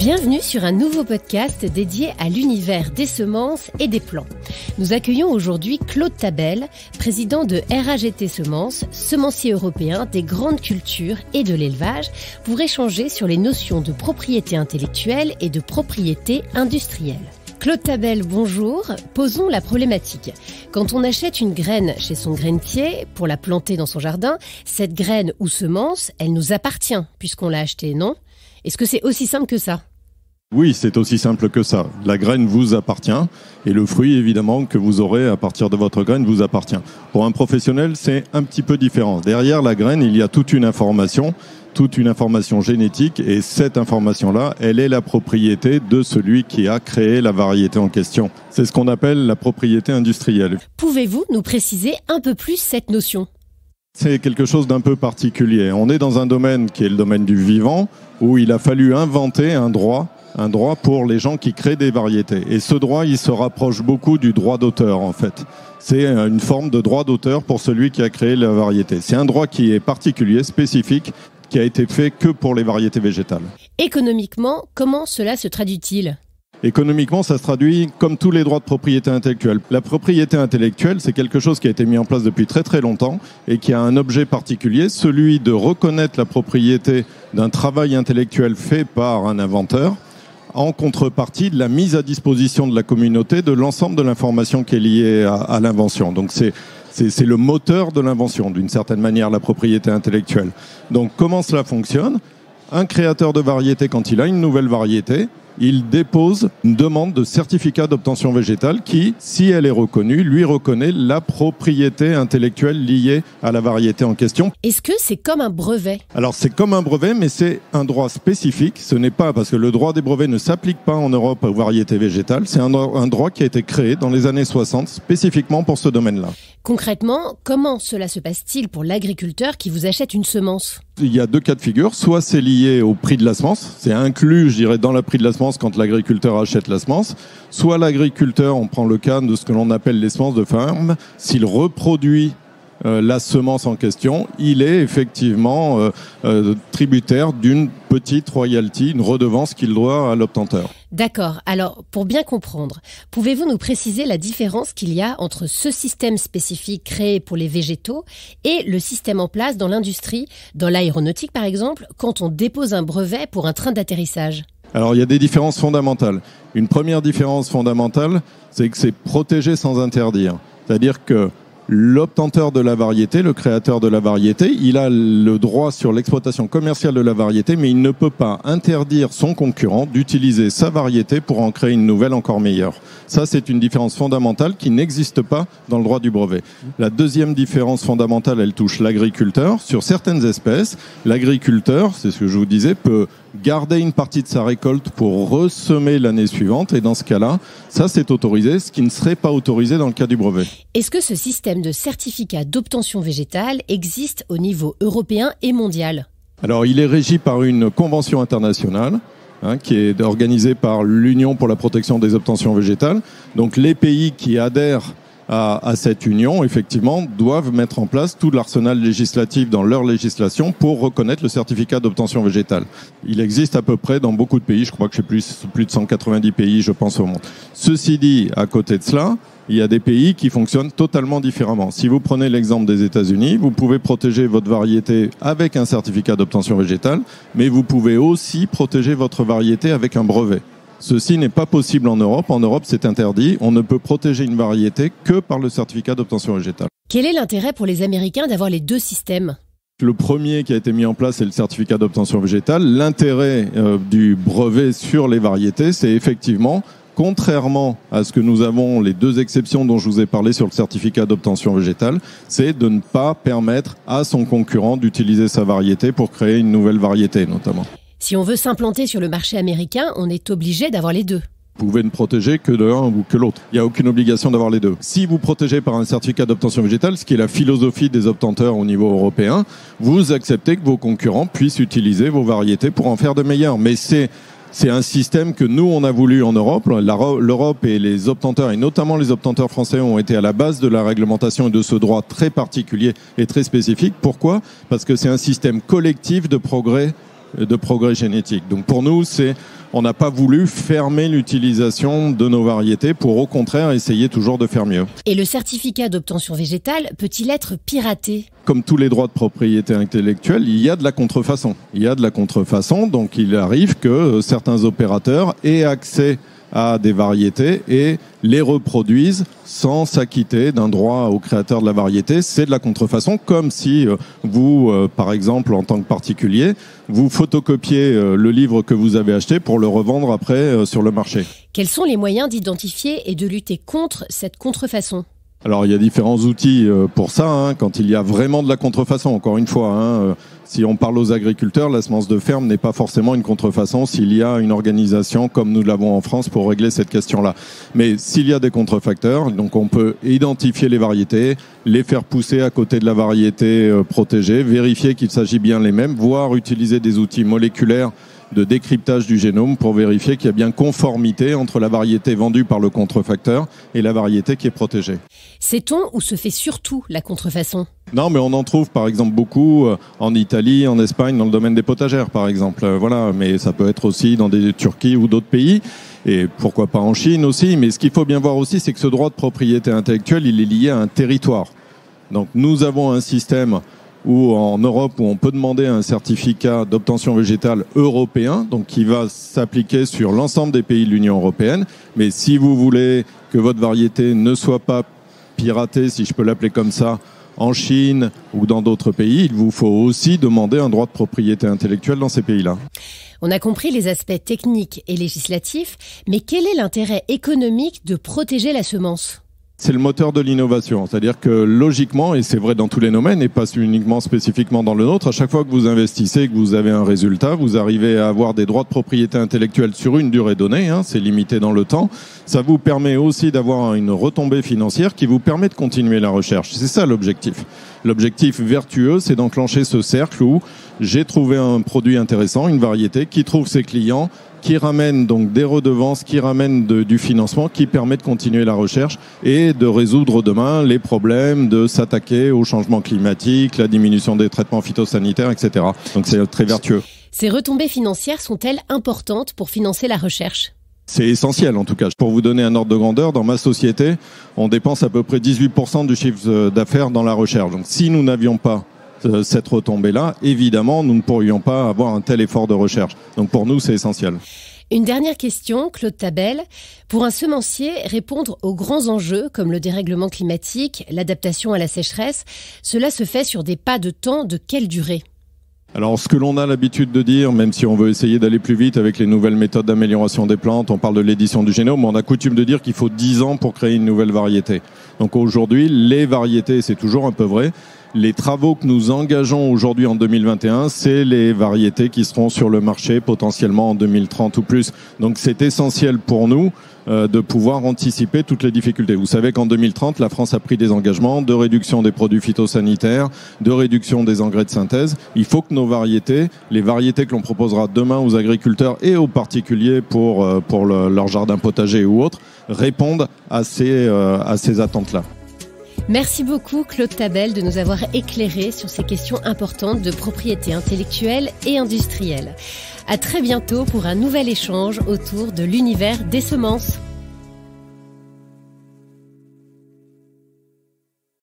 Bienvenue sur un nouveau podcast dédié à l'univers des semences et des plants. Nous accueillons aujourd'hui Claude Tabel, président de RAGT Semences, semencier européen des grandes cultures et de l'élevage, pour échanger sur les notions de propriété intellectuelle et de propriété industrielle. Claude Tabel, bonjour. Posons la problématique. Quand on achète une graine chez son grainetier pour la planter dans son jardin, cette graine ou semence, elle nous appartient puisqu'on l'a achetée, non ? Est-ce que c'est aussi simple que ça ? Oui, c'est aussi simple que ça. La graine vous appartient et le fruit, évidemment, que vous aurez à partir de votre graine vous appartient. Pour un professionnel, c'est un petit peu différent. Derrière la graine, il y a toute une information génétique, et cette information-là, elle est la propriété de celui qui a créé la variété en question. C'est ce qu'on appelle la propriété industrielle. Pouvez-vous nous préciser un peu plus cette notion ? C'est quelque chose d'un peu particulier. On est dans un domaine qui est le domaine du vivant, où il a fallu inventer un droit pour les gens qui créent des variétés. Et ce droit, il se rapproche beaucoup du droit d'auteur, en fait. C'est une forme de droit d'auteur pour celui qui a créé la variété. C'est un droit qui est particulier, spécifique, qui a été fait que pour les variétés végétales. Économiquement, comment cela se traduit-il ? Économiquement, ça se traduit comme tous les droits de propriété intellectuelle. La propriété intellectuelle, c'est quelque chose qui a été mis en place depuis très très longtemps et qui a un objet particulier, celui de reconnaître la propriété d'un travail intellectuel fait par un inventeur en contrepartie de la mise à disposition de la communauté de l'ensemble de l'information qui est liée à l'invention. Donc c'est le moteur de l'invention, d'une certaine manière, la propriété intellectuelle. Donc comment cela fonctionne ? Un créateur de variété, quand il a une nouvelle variété, il dépose une demande de certificat d'obtention végétale qui, si elle est reconnue, lui reconnaît la propriété intellectuelle liée à la variété en question. Est-ce que c'est comme un brevet ? Alors c'est comme un brevet, mais c'est un droit spécifique. Ce n'est pas parce que le droit des brevets ne s'applique pas en Europe aux variétés végétales. C'est un droit qui a été créé dans les années 60 spécifiquement pour ce domaine-là. Concrètement, comment cela se passe-t-il pour l'agriculteur qui vous achète une semence ? Il y a deux cas de figure. Soit c'est lié au prix de la semence. C'est inclus, je dirais, dans le prix de la semence quand l'agriculteur achète la semence. Soit l'agriculteur, on prend le cas de ce que l'on appelle les semences de ferme, s'il reproduit la semence en question, il est effectivement tributaire d'une petite royalty, une redevance qu'il doit à l'obtenteur. D'accord. Alors, pour bien comprendre, pouvez-vous nous préciser la différence qu'il y a entre ce système spécifique créé pour les végétaux et le système en place dans l'industrie, dans l'aéronautique par exemple, quand on dépose un brevet pour un train d'atterrissage ? Alors, il y a des différences fondamentales. Une première différence fondamentale, c'est que c'est protégé sans interdire. C'est-à-dire que l'obtenteur de la variété, le créateur de la variété, il a le droit sur l'exploitation commerciale de la variété, mais il ne peut pas interdire son concurrent d'utiliser sa variété pour en créer une nouvelle encore meilleure. Ça, c'est une différence fondamentale qui n'existe pas dans le droit du brevet. La deuxième différence fondamentale, elle touche l'agriculteur. Sur certaines espèces, l'agriculteur, c'est ce que je vous disais, peut garder une partie de sa récolte pour ressemer l'année suivante. Et dans ce cas-là, ça c'est autorisé, ce qui ne serait pas autorisé dans le cas du brevet. Est-ce que ce système de certificat d'obtention végétale existe au niveau européen et mondial ? Alors il est régi par une convention internationale qui est organisée par l'Union pour la protection des obtentions végétales. Donc les pays qui adhèrent à cette union, effectivement, doivent mettre en place tout l'arsenal législatif dans leur législation pour reconnaître le certificat d'obtention végétale. Il existe à peu près dans beaucoup de pays, je crois que c'est plus de 190 pays, je pense, au monde. Ceci dit, à côté de cela, il y a des pays qui fonctionnent totalement différemment. Si vous prenez l'exemple des États-Unis, vous pouvez protéger votre variété avec un certificat d'obtention végétale, mais vous pouvez aussi protéger votre variété avec un brevet. Ceci n'est pas possible en Europe. En Europe, c'est interdit. On ne peut protéger une variété que par le certificat d'obtention végétale. Quel est l'intérêt pour les Américains d'avoir les deux systèmes ? Le premier qui a été mis en place, c'est le certificat d'obtention végétale. L'intérêt du brevet sur les variétés, c'est effectivement, contrairement à ce que nous avons, les deux exceptions dont je vous ai parlé sur le certificat d'obtention végétale, c'est de ne pas permettre à son concurrent d'utiliser sa variété pour créer une nouvelle variété, notamment. Si on veut s'implanter sur le marché américain, on est obligé d'avoir les deux. Vous pouvez ne protéger que de l'un ou que l'autre. Il n'y a aucune obligation d'avoir les deux. Si vous protégez par un certificat d'obtention végétale, ce qui est la philosophie des obtenteurs au niveau européen, vous acceptez que vos concurrents puissent utiliser vos variétés pour en faire de meilleures. Mais c'est un système que nous, on a voulu en Europe. L'Europe et les obtenteurs, et notamment les obtenteurs français, ont été à la base de la réglementation et de ce droit très particulier et très spécifique. Pourquoi ? Parce que c'est un système collectif de progrès génétique. Donc pour nous, c'est on n'a pas voulu fermer l'utilisation de nos variétés pour au contraire essayer toujours de faire mieux. Et le certificat d'obtention végétale peut-il être piraté ? Comme tous les droits de propriété intellectuelle, il y a de la contrefaçon. Donc il arrive que certains opérateurs aient accès à des variétés et les reproduisent sans s'acquitter d'un droit au créateur de la variété. C'est de la contrefaçon, comme si vous, par exemple, en tant que particulier, vous photocopiez le livre que vous avez acheté pour le revendre après sur le marché. Quels sont les moyens d'identifier et de lutter contre cette contrefaçon ? Alors il y a différents outils pour ça, quand il y a vraiment de la contrefaçon, encore une fois. Si on parle aux agriculteurs, la semence de ferme n'est pas forcément une contrefaçon s'il y a une organisation comme nous l'avons en France pour régler cette question-là. Mais s'il y a des contrefacteurs, donc on peut identifier les variétés, les faire pousser à côté de la variété protégée, vérifier qu'il s'agit bien les mêmes, voire utiliser des outils moléculaires de décryptage du génome pour vérifier qu'il y a bien conformité entre la variété vendue par le contrefacteur et la variété qui est protégée. Sait-on où se fait surtout la contrefaçon ? Non, mais on en trouve par exemple beaucoup en Italie, en Espagne, dans le domaine des potagères par exemple. Voilà, mais ça peut être aussi dans des Turquie ou d'autres pays. Et pourquoi pas en Chine aussi. Mais ce qu'il faut bien voir aussi, c'est que ce droit de propriété intellectuelle, il est lié à un territoire. Donc nous avons un système où en Europe, où on peut demander un certificat d'obtention végétale européen, donc qui va s'appliquer sur l'ensemble des pays de l'Union européenne. Mais si vous voulez que votre variété ne soit pas piratée, si je peux l'appeler comme ça, en Chine ou dans d'autres pays, il vous faut aussi demander un droit de propriété intellectuelle dans ces pays-là. On a compris les aspects techniques et législatifs, mais quel est l'intérêt économique de protéger la semence ? C'est le moteur de l'innovation, c'est-à-dire que logiquement, et c'est vrai dans tous les domaines et pas uniquement spécifiquement dans le nôtre, à chaque fois que vous investissez et que vous avez un résultat, vous arrivez à avoir des droits de propriété intellectuelle sur une durée donnée, c'est limité dans le temps. Ça vous permet aussi d'avoir une retombée financière qui vous permet de continuer la recherche. C'est ça l'objectif. L'objectif vertueux, c'est d'enclencher ce cercle où j'ai trouvé un produit intéressant, une variété qui trouve ses clients, qui ramène donc des redevances, qui ramène du financement, qui permet de continuer la recherche et de résoudre demain les problèmes de s'attaquer au changement climatique, la diminution des traitements phytosanitaires, etc. Donc c'est très vertueux. Ces retombées financières sont-elles importantes pour financer la recherche ? C'est essentiel en tout cas. Pour vous donner un ordre de grandeur, dans ma société, on dépense à peu près 18% du chiffre d'affaires dans la recherche. Donc si nous n'avions pas cette retombée-là, évidemment, nous ne pourrions pas avoir un tel effort de recherche. Donc pour nous, c'est essentiel. Une dernière question, Claude Tabel. Pour un semencier, répondre aux grands enjeux comme le dérèglement climatique, l'adaptation à la sécheresse, cela se fait sur des pas de temps de quelle durée ? Alors, ce que l'on a l'habitude de dire, même si on veut essayer d'aller plus vite avec les nouvelles méthodes d'amélioration des plantes, on parle de l'édition du génome, on a coutume de dire qu'il faut 10 ans pour créer une nouvelle variété. Donc aujourd'hui, les variétés, c'est toujours un peu vrai. Les travaux que nous engageons aujourd'hui en 2021, c'est les variétés qui seront sur le marché potentiellement en 2030 ou plus. Donc c'est essentiel pour nous de pouvoir anticiper toutes les difficultés. Vous savez qu'en 2030, la France a pris des engagements de réduction des produits phytosanitaires, de réduction des engrais de synthèse. Il faut que nos variétés, les variétés que l'on proposera demain aux agriculteurs et aux particuliers pour leur jardin potager ou autre, répondent à ces attentes-là. Merci beaucoup Claude Tabel de nous avoir éclairé sur ces questions importantes de propriété intellectuelle et industrielle. À très bientôt pour un nouvel échange autour de l'univers des semences.